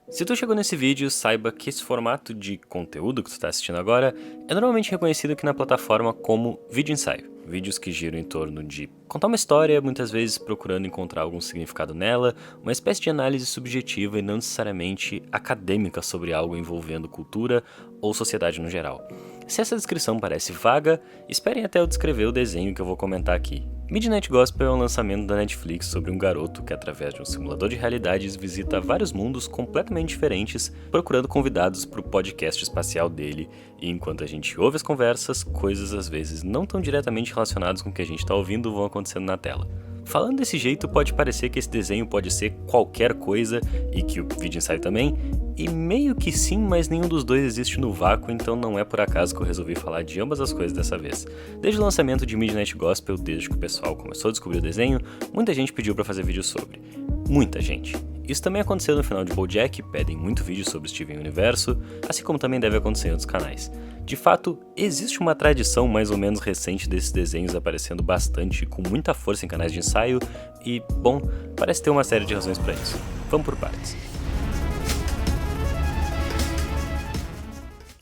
Se tu chegou nesse vídeo, saiba que esse formato de conteúdo que tu está assistindo agora é normalmente reconhecido aqui na plataforma como vídeo ensaio. Vídeos que giram em torno de contar uma história, muitas vezes procurando encontrar algum significado nela, uma espécie de análise subjetiva e não necessariamente acadêmica sobre algo envolvendo cultura ou sociedade no geral. Se essa descrição parece vaga, esperem até eu descrever o desenho que eu vou comentar aqui. Midnight Gospel é um lançamento da Netflix sobre um garoto que, através de um simulador de realidades, visita vários mundos completamente diferentes, procurando convidados para o podcast espacial dele, e enquanto a gente ouve as conversas, coisas às vezes não tão diretamente relacionadas com o que a gente está ouvindo vão acontecendo na tela. Falando desse jeito, pode parecer que esse desenho pode ser qualquer coisa, e que o vídeo ensaio também, e meio que sim, mas nenhum dos dois existe no vácuo, então não é por acaso que eu resolvi falar de ambas as coisas dessa vez. Desde o lançamento de Midnight Gospel, desde que o pessoal começou a descobrir o desenho, muita gente pediu pra fazer vídeo sobre. Muita gente. Isso também aconteceu no final de BoJack, pedem muito vídeo sobre Steven Universo, assim como também deve acontecer em outros canais. De fato, existe uma tradição mais ou menos recente desses desenhos aparecendo bastante, com muita força em canais de ensaio, e, bom, parece ter uma série de razões pra isso. Vamos por partes.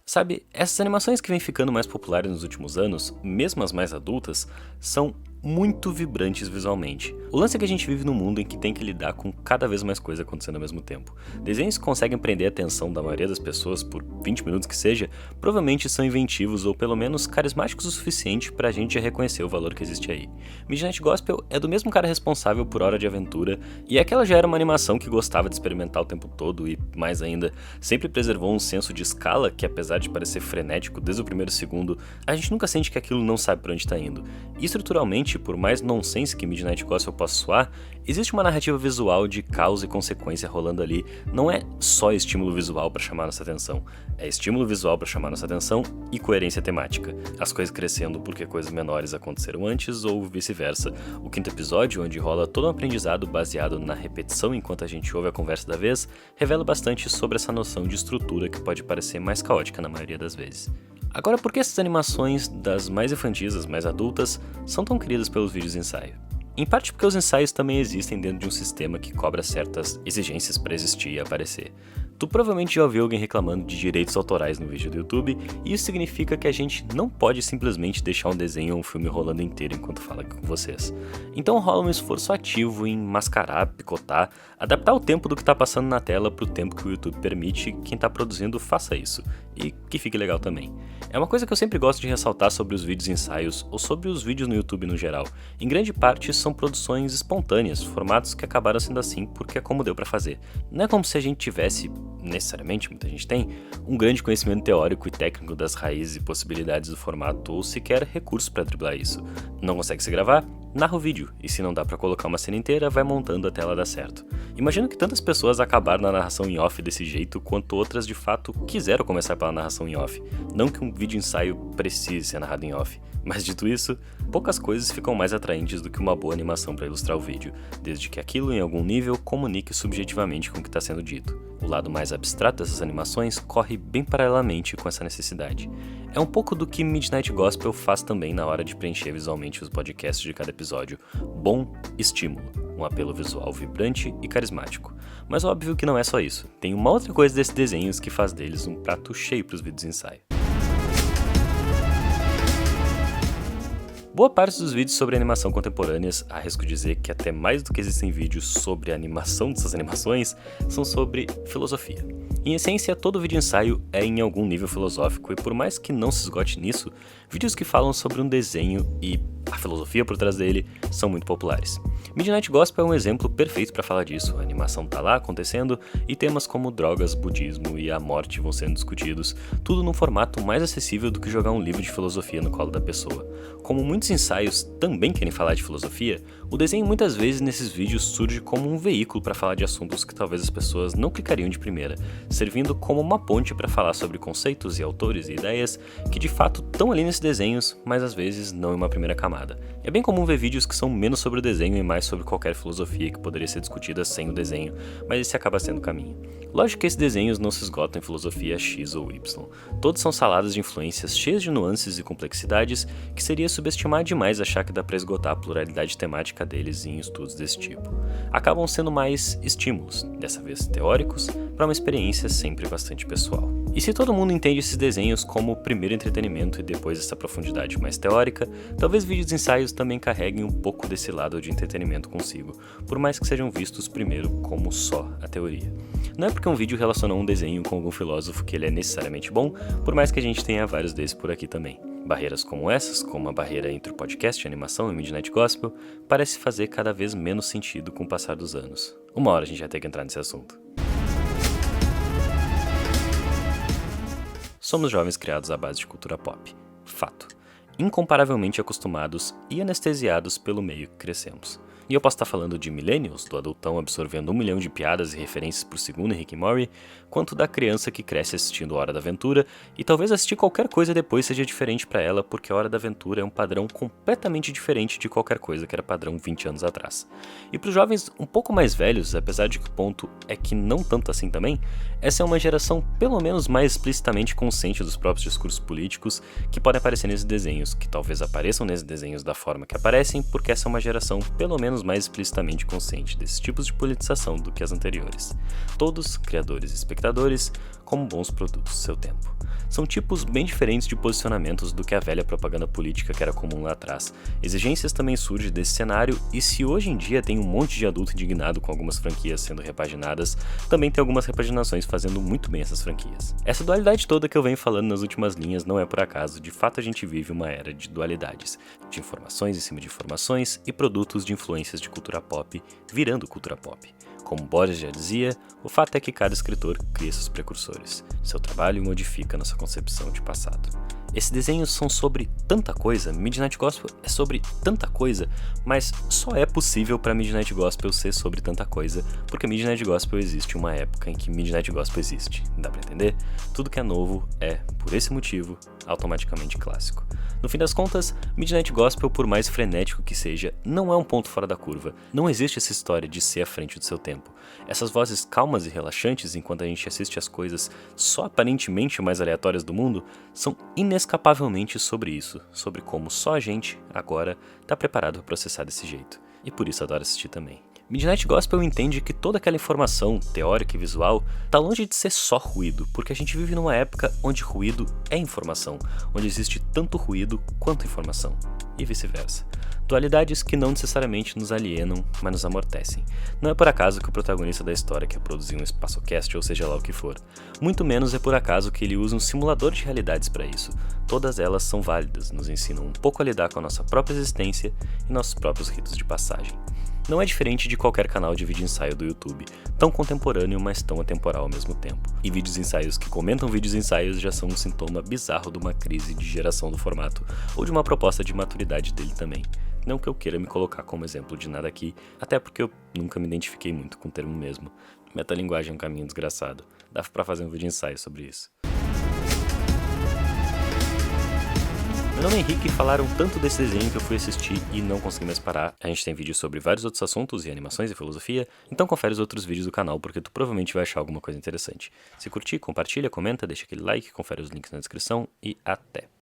Sabe, essas animações que vêm ficando mais populares nos últimos anos, mesmo as mais adultas, são muito vibrantes visualmente. O lance é que a gente vive num mundo em que tem que lidar com cada vez mais coisa acontecendo ao mesmo tempo. Desenhos que conseguem prender a atenção da maioria das pessoas por 20 minutos que seja, provavelmente são inventivos ou pelo menos carismáticos o suficiente pra gente já reconhecer o valor que existe aí. Midnight Gospel é do mesmo cara responsável por Hora de Aventura, e aquela já era uma animação que gostava de experimentar o tempo todo e, mais ainda, sempre preservou um senso de escala que, apesar de parecer frenético desde o primeiro segundo, a gente nunca sente que aquilo não sabe pra onde tá indo. E estruturalmente, por mais nonsense que Midnight Gospel possa soar, existe uma narrativa visual de causa e consequência rolando ali. Não é só estímulo visual para chamar nossa atenção, é estímulo visual para chamar nossa atenção e coerência temática. As coisas crescendo porque coisas menores aconteceram antes ou vice-versa. O quinto episódio, onde rola todo um aprendizado baseado na repetição enquanto a gente ouve a conversa da vez, revela bastante sobre essa noção de estrutura que pode parecer mais caótica na maioria das vezes. Agora, por que essas animações, das mais infantis às mais adultas, são tão queridas pelos vídeos de ensaio? Em parte porque os ensaios também existem dentro de um sistema que cobra certas exigências para existir e aparecer. Tu provavelmente já ouviu alguém reclamando de direitos autorais no vídeo do YouTube, e isso significa que a gente não pode simplesmente deixar um desenho ou um filme rolando inteiro enquanto fala aqui com vocês. Então rola um esforço ativo em mascarar, picotar, adaptar o tempo do que tá passando na tela pro tempo que o YouTube permite que quem tá produzindo faça isso, e que fique legal também. É uma coisa que eu sempre gosto de ressaltar sobre os vídeos ensaios, ou sobre os vídeos no YouTube no geral. Em grande parte são produções espontâneas, formatos que acabaram sendo assim porque é como deu pra fazer. Não é como se a gente tivesse, necessariamente, muita gente tem, um grande conhecimento teórico e técnico das raízes e possibilidades do formato ou sequer recursos para driblar isso. Não consegue se gravar? Narra o vídeo, e se não dá pra colocar uma cena inteira, vai montando até ela dar certo. Imagino que tantas pessoas acabaram na narração em off desse jeito, quanto outras de fato quiseram começar pela narração em off. Não que um vídeo ensaio precise ser narrado em off, mas dito isso, poucas coisas ficam mais atraentes do que uma boa animação para ilustrar o vídeo, desde que aquilo em algum nível comunique subjetivamente com o que está sendo dito. O lado mais abstrato dessas animações corre bem paralelamente com essa necessidade. É um pouco do que Midnight Gospel faz também na hora de preencher visualmente os podcasts de cada episódio. Bom estímulo, um apelo visual vibrante e carismático. Mas óbvio que não é só isso. Tem uma outra coisa desses desenhos que faz deles um prato cheio para os vídeos ensaio. Boa parte dos vídeos sobre animação contemporâneas, arrisco dizer que até mais do que existem vídeos sobre a animação dessas animações, são sobre filosofia. Em essência, todo vídeo ensaio é em algum nível filosófico, e por mais que não se esgote nisso, vídeos que falam sobre um desenho e a filosofia por trás dele são muito populares. Midnight Gospel é um exemplo perfeito para falar disso. A animação tá lá acontecendo e temas como drogas, budismo e a morte vão sendo discutidos, tudo num formato mais acessível do que jogar um livro de filosofia no colo da pessoa. Como muitos ensaios também querem falar de filosofia, o desenho muitas vezes nesses vídeos surge como um veículo para falar de assuntos que talvez as pessoas não clicariam de primeira, servindo como uma ponte para falar sobre conceitos e autores e ideias que de fato estão ali nesses desenhos, mas às vezes não em uma primeira camada. É bem comum ver vídeos que são menos sobre o desenho e mais sobre qualquer filosofia que poderia ser discutida sem o desenho, mas esse acaba sendo o caminho. Lógico que esses desenhos não se esgotam em filosofia X ou Y. Todos são saladas de influências cheias de nuances e complexidades que seria subestimar demais achar que dá pra esgotar a pluralidade temática deles em estudos desse tipo. Acabam sendo mais estímulos, dessa vez teóricos, para uma experiência sempre bastante pessoal. E se todo mundo entende esses desenhos como primeiro entretenimento e depois essa profundidade mais teórica, talvez vídeos de ensaios também carreguem um pouco desse lado de entretenimento consigo, por mais que sejam vistos primeiro como só a teoria. Não é porque um vídeo relaciona um desenho com algum filósofo que ele é necessariamente bom, por mais que a gente tenha vários desses por aqui também. Barreiras como essas, como a barreira entre o podcast, a animação e o Midnight Gospel, parece fazer cada vez menos sentido com o passar dos anos. Uma hora a gente vai ter que entrar nesse assunto. Somos jovens criados à base de cultura pop. Fato. Incomparavelmente acostumados e anestesiados pelo meio que crescemos. E eu posso estar falando de millennials, do adultão absorvendo 1 milhão de piadas e referências por segundo em Rick e Morty, quanto da criança que cresce assistindo Hora da Aventura e talvez assistir qualquer coisa depois seja diferente pra ela porque a Hora da Aventura é um padrão completamente diferente de qualquer coisa que era padrão 20 anos atrás. E pros jovens um pouco mais velhos, apesar de que o ponto é que não tanto assim também, essa é uma geração pelo menos mais explicitamente consciente dos próprios discursos políticos que podem aparecer nesses desenhos, que talvez apareçam nesses desenhos da forma que aparecem, porque essa é uma geração pelo menos mais explicitamente consciente desses tipos de politização do que as anteriores. Todos, criadores e espectadores, como bons produtos do seu tempo. São tipos bem diferentes de posicionamentos do que a velha propaganda política que era comum lá atrás. Exigências também surgem desse cenário, e se hoje em dia tem um monte de adulto indignado com algumas franquias sendo repaginadas, também tem algumas repaginações fazendo muito bem essas franquias. Essa dualidade toda que eu venho falando nas últimas linhas não é por acaso, de fato a gente vive uma era de dualidades, de informações em cima de informações e produtos de influências de cultura pop virando cultura pop. Como Borges já dizia, o fato é que cada escritor cria seus precursores. Seu trabalho modifica nossa concepção de passado. Esses desenhos são sobre tanta coisa, Midnight Gospel é sobre tanta coisa, mas só é possível para Midnight Gospel ser sobre tanta coisa, porque Midnight Gospel existe uma época em que Midnight Gospel existe. Dá pra entender? Tudo que é novo é, por esse motivo, automaticamente clássico. No fim das contas, Midnight Gospel, por mais frenético que seja, não é um ponto fora da curva. Não existe essa história de ser à frente do seu tempo. Essas vozes calmas e relaxantes enquanto a gente assiste as coisas só aparentemente mais aleatórias do mundo, são inescapavelmente sobre isso, sobre como só a gente, agora, tá preparado para processar desse jeito. E por isso adoro assistir também. Midnight Gospel entende que toda aquela informação, teórica e visual, tá longe de ser só ruído, porque a gente vive numa época onde ruído é informação, onde existe tanto ruído quanto informação, e vice-versa. Dualidades que não necessariamente nos alienam, mas nos amortecem. Não é por acaso que o protagonista da história quer produzir um espaçocast ou seja lá o que for. Muito menos é por acaso que ele usa um simulador de realidades para isso. Todas elas são válidas, nos ensinam um pouco a lidar com a nossa própria existência e nossos próprios ritos de passagem. Não é diferente de qualquer canal de vídeo ensaio do YouTube, tão contemporâneo, mas tão atemporal ao mesmo tempo. E vídeos ensaios que comentam vídeos ensaios já são um sintoma bizarro de uma crise de geração do formato, ou de uma proposta de maturidade dele também. Não que eu queira me colocar como exemplo de nada aqui, até porque eu nunca me identifiquei muito com o termo mesmo. Metalinguagem é um caminho desgraçado. Dá pra fazer um vídeo ensaio sobre isso. Meu nome é Henrique e falaram tanto desse desenho que eu fui assistir e não consegui mais parar. A gente tem vídeos sobre vários outros assuntos e animações e filosofia, então confere os outros vídeos do canal porque tu provavelmente vai achar alguma coisa interessante. Se curtir, compartilha, comenta, deixa aquele like, confere os links na descrição e até!